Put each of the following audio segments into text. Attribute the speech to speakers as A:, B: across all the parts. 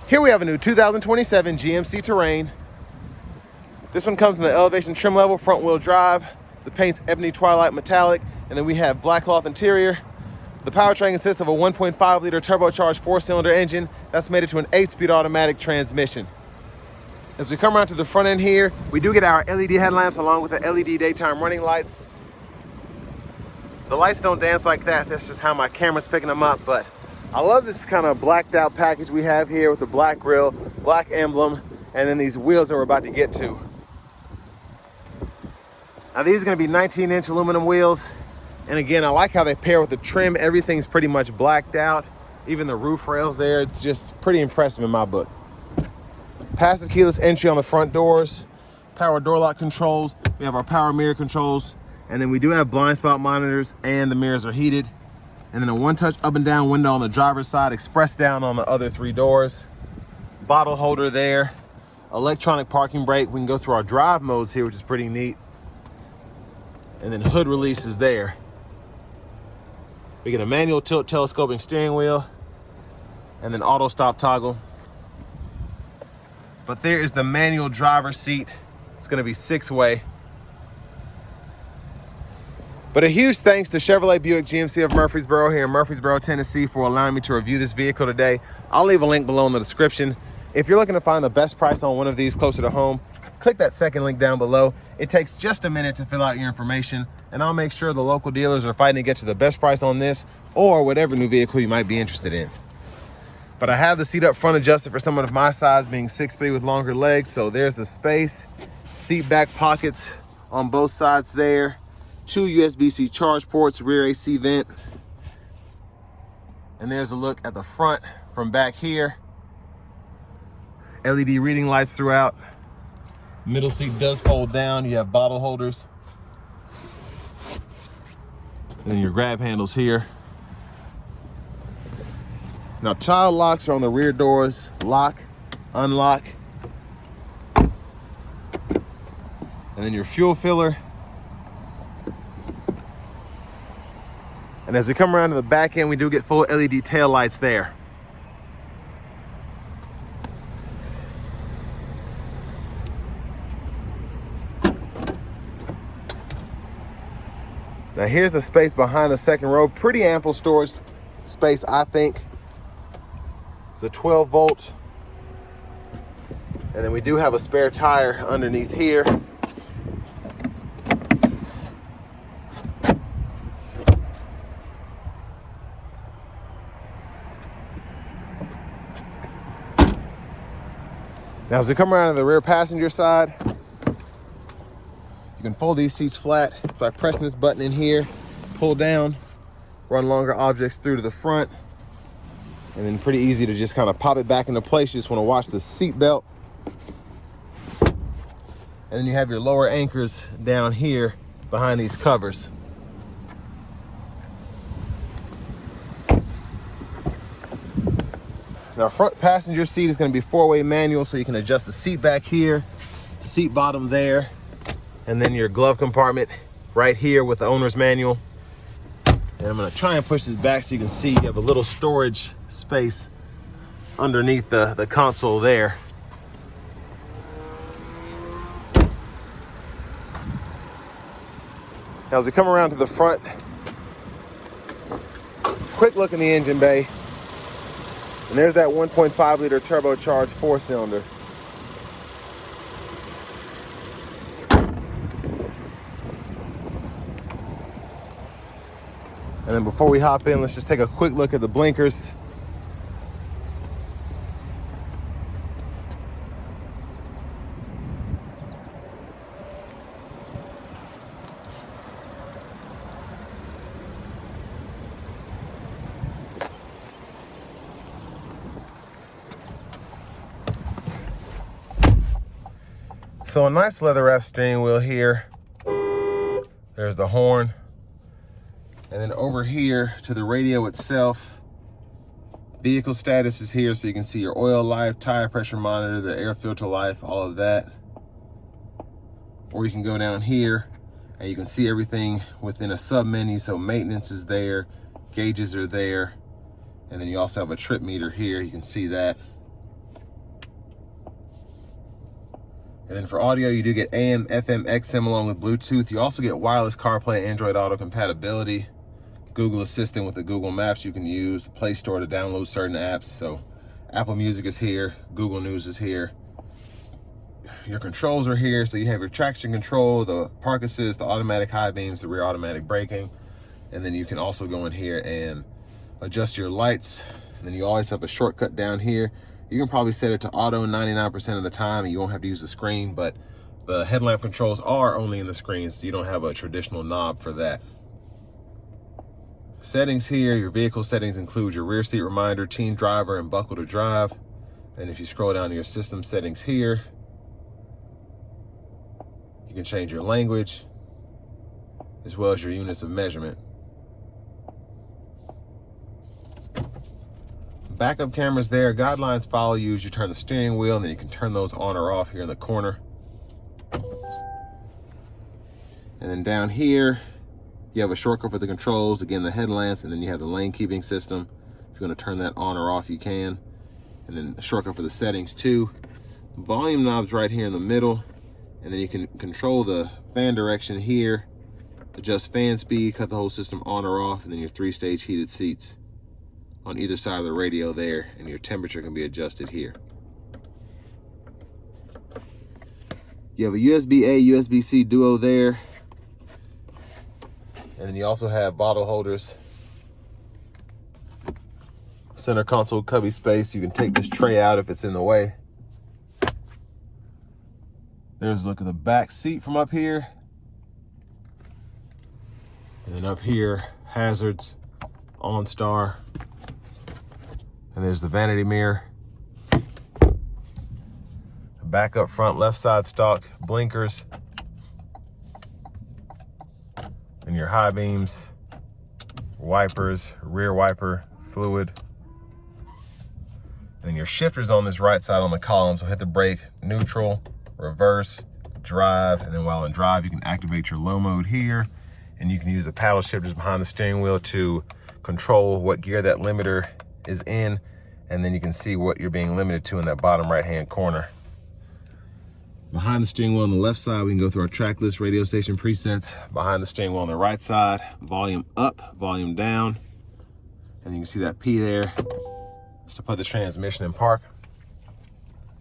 A: Here we have a new 2027 GMC Terrain. This one comes in the elevation trim level, front wheel drive. The paint's ebony twilight metallic, and then we have black cloth interior. The powertrain consists of a 1.5 liter turbocharged 4-cylinder engine that's mated to an 8-speed automatic transmission. As we come around to the front end here, we do get our LED headlamps along with the LED daytime running lights. The lights don't dance like that. That's just how my camera's picking them up, but I love this kind of blacked out package we have here with the black grille, black emblem, and then these wheels that we're about to get to. Now these are gonna be 19-inch aluminum wheels. And again, I like how they pair with the trim. Everything's pretty much blacked out. Even the roof rails there, it's just pretty impressive in my book. Passive keyless entry on the front doors, power door lock controls. We have our power mirror controls. And then we do have blind spot monitors and the mirrors are heated. And then a one-touch up and down window on the driver's side, express down on the other 3 doors. Bottle holder there, electronic parking brake. We can go through our drive modes here, which is pretty neat. And then hood release is there. We get a manual tilt telescoping steering wheel and then auto stop toggle. But there is the manual driver's seat. It's gonna be 6-way. But a huge thanks to Chevrolet Buick GMC of Murfreesboro here in Murfreesboro, Tennessee for allowing me to review this vehicle today. I'll leave a link below in the description. If you're looking to find the best price on one of these closer to home, click that second link down below. It takes just a minute to fill out your information, and I'll make sure the local dealers are fighting to get you the best price on this or whatever new vehicle you might be interested in. But I have the seat up front adjusted for someone of my size, being 6'3" with longer legs. So there's the space, seat back pockets on both sides there, 2 USB-C charge ports, rear AC vent. And there's a look at the front from back here. LED reading lights throughout. Middle seat does fold down. You have bottle holders. And then your grab handles here. Now child locks are on the rear doors. Lock, unlock. And then your fuel filler. And as we come around to the back end, we do get full LED tail lights there. Now here's the space behind the second row. Pretty ample storage space, I think. It's a 12 volt. And then we do have a spare tire underneath here. Now as we come around to the rear passenger side, you can fold these seats flat by pressing this button in here, pull down, run longer objects through to the front, and then pretty easy to just kind of pop it back into place. You just want to watch the seat belt. And then you have your lower anchors down here behind these covers. Now front passenger seat is going to be 4-way manual, so you can adjust the seat back here, seat bottom there, and then your glove compartment right here with the owner's manual. And I'm going to try and push this back so you can see you have a little storage space underneath the console there. Now as we come around to the front, quick look in the engine bay. And there's that 1.5 liter turbocharged 4-cylinder. And then before we hop in, let's just take a quick look at the blinkers. So a nice leather wrap steering wheel here. There's the horn. And then over here to the radio itself, vehicle status is here, so you can see your oil life, tire pressure monitor, the air filter life, all of that. Or you can go down here and you can see everything within a sub menu. So maintenance is there, gauges are there, and then you also have a trip meter here. You can see that. And then for audio, you do get AM, FM, XM along with Bluetooth. You also get wireless CarPlay, Android Auto compatibility, Google Assistant with the Google Maps you can use, the Play Store to download certain apps. So Apple Music is here, Google News is here. Your controls are here, so you have your traction control, the park assist, the automatic high beams, the rear automatic braking. And then you can also go in here and adjust your lights. And then you always have a shortcut down here. You can probably set it to auto 99% of the time and you won't have to use the screen, but the headlamp controls are only in the screen, so you don't have a traditional knob for that. Settings here, your vehicle settings include your rear seat reminder, teen driver, and buckle to drive. And if you scroll down to your system settings here, you can change your language as well as your units of measurement. Backup cameras there, guidelines follow you as you turn the steering wheel, and then you can turn those on or off here in the corner. And then down here, you have a shortcut for the controls, again, the headlamps, and then you have the lane keeping system. If you want to turn that on or off, you can. And then a shortcut for the settings too. Volume knobs right here in the middle, and then you can control the fan direction here, adjust fan speed, cut the whole system on or off, and then your 3-stage heated seats on either side of the radio there, and your temperature can be adjusted here. You have a USB-A, USB-C duo there. And then you also have bottle holders, center console cubby space. You can take this tray out if it's in the way. There's a look at the back seat from up here. And then up here, hazards, OnStar. And there's the vanity mirror. Back up front, left side stock, blinkers. And your high beams, wipers, rear wiper, fluid. And then your shifters on this right side on the column. So hit the brake, neutral, reverse, drive. And then while in drive, you can activate your low mode here. And you can use the paddle shifters behind the steering wheel to control what gear that limiter is in. And then you can see what you're being limited to in that bottom right-hand corner. Behind the steering wheel on the left side, we can go through our track list, radio station presets. Behind the steering wheel on the right side, volume up, volume down. And you can see that P there. Just to put the transmission in park.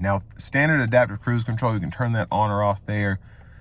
A: Now, standard adaptive cruise control, you can turn that on or off there.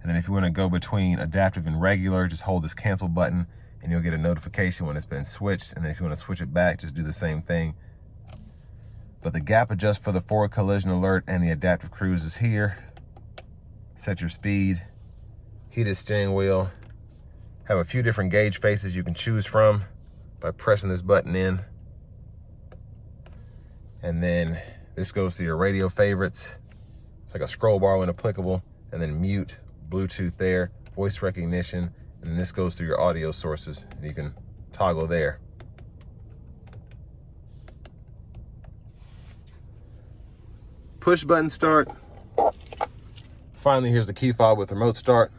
A: And then if you want to go between adaptive and regular, just hold this cancel button and you'll get a notification when it's been switched. And then if you want to switch it back, just do the same thing. But the gap adjust for the forward collision alert and the adaptive cruise is here. Set your speed, heated steering wheel. Have a few different gauge faces you can choose from by pressing this button in. And then this goes to your radio favorites. It's like a scroll bar when applicable. And then mute, Bluetooth there, voice recognition. And then this goes through your audio sources. And you can toggle there. Push button start. Finally, here's the key fob with remote start.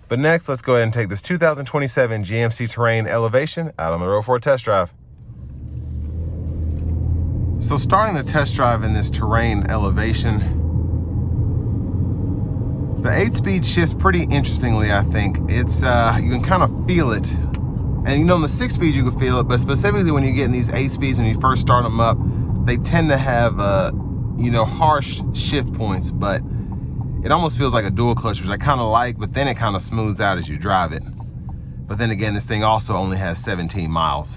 A: But next, let's go ahead and take this 2027 GMC Terrain Elevation out on the road for a test drive. So starting the test drive in this Terrain Elevation, the 8-speed shifts pretty interestingly, I think. It's, you can kind of feel it. And you know, in the 6-speed you can feel it, but specifically when you get in these 8-speeds, when you first start them up, they tend to have, you know, harsh shift points, but it almost feels like a dual clutch, which I kind of like, but then it kind of smooths out as you drive it. But then again, this thing also only has 17 miles.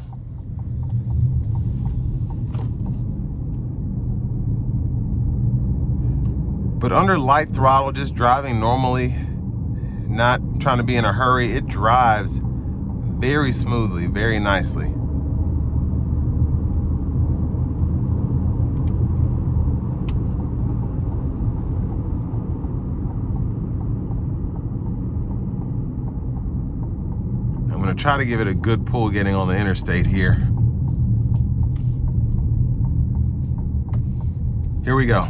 A: But under light throttle, just driving normally, not trying to be in a hurry, it drives very smoothly, very nicely. I'm going to try to give it a good pull getting on the interstate here. Here we go.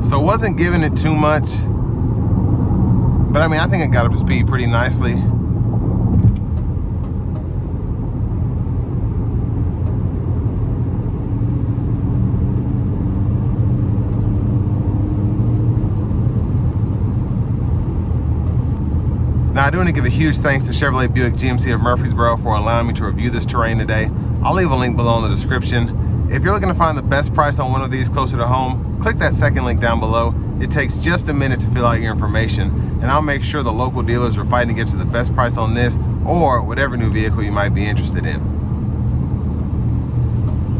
A: So it wasn't giving it too much, but I mean, I think it got up to speed pretty nicely. Now, I do want to give a huge thanks to Chevrolet Buick GMC of Murfreesboro for allowing me to review this Terrain today. I'll leave a link below in the description. If you're looking to find the best price on one of these closer to home, click that second link down below. It takes just a minute to fill out your information, and I'll make sure the local dealers are fighting to get you the best price on this or whatever new vehicle you might be interested in.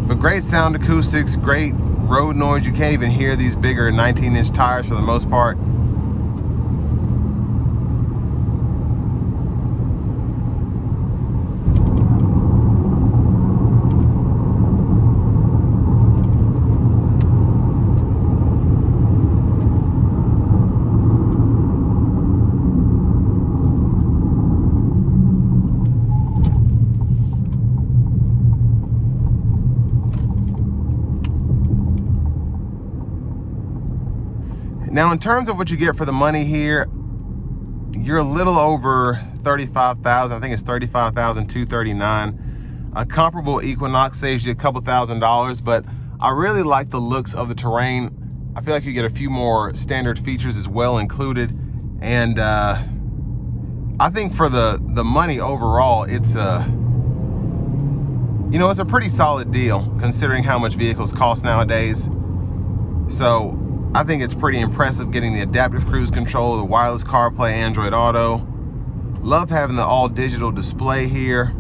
A: But great sound acoustics, great road noise. You can't even hear these bigger 19-inch tires for the most part. Now, in terms of what you get for the money here, you're a little over $35,000. I think it's $35,239. A comparable Equinox saves you a couple $1,000s, but I really like the looks of the Terrain. I feel like you get a few more standard features as well included, and I think for the money overall, it's a it's a pretty solid deal considering how much vehicles cost nowadays. So I think it's pretty impressive getting the adaptive cruise control, the wireless CarPlay, Android Auto. Love having the all digital display here.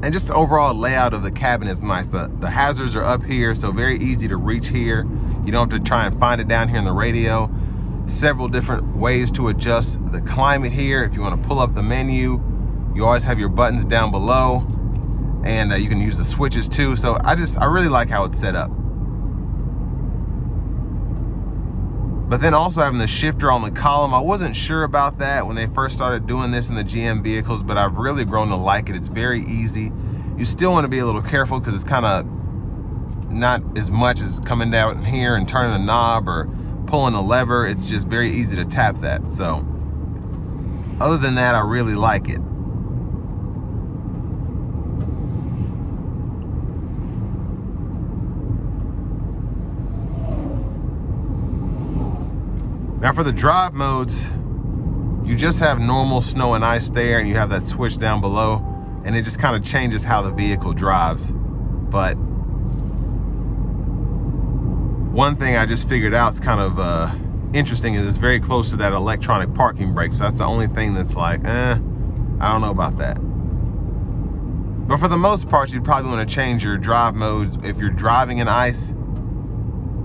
A: And just the overall layout of the cabin is nice. The hazards are up here, so very easy to reach here. You don't have to try and find it down here in the radio. Several different ways to adjust the climate here. If you want to pull up the menu, you always have your buttons down below. And you can use the switches too. So I really like how it's set up. But then also having the shifter on the column, I wasn't sure about that when they first started doing this in the GM vehicles, but I've really grown to like it. It's very easy. You still want to be a little careful because it's kind of not as much as coming down here and turning a knob or pulling a lever. It's just very easy to tap that. So other than that, I really like it. Now for the drive modes, you just have normal snow and ice there, and you have that switch down below, and it just kind of changes how the vehicle drives. But one thing I just figured out is kind of interesting is it's very close to that electronic parking brake. So that's the only thing that's like, I don't know about that. But for the most part, you'd probably want to change your drive modes if you're driving in ice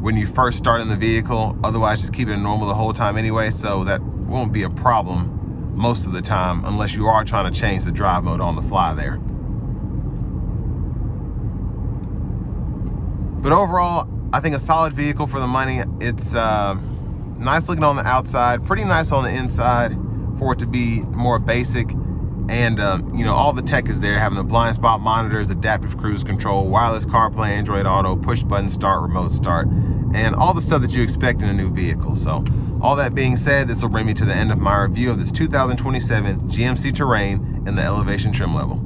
A: when you first start in the vehicle. Otherwise, just keep it normal the whole time anyway, so that won't be a problem most of the time unless you are trying to change the drive mode on the fly there. But overall, I think a solid vehicle for the money. It's nice looking on the outside, pretty nice on the inside for it to be more basic. And all the tech is there, having the blind spot monitors, adaptive cruise control, wireless CarPlay, Android Auto, push button start, remote start, and all the stuff that you expect in a new vehicle. So all that being said, this will bring me to the end of my review of this 2027 GMC Terrain in the Elevation trim level.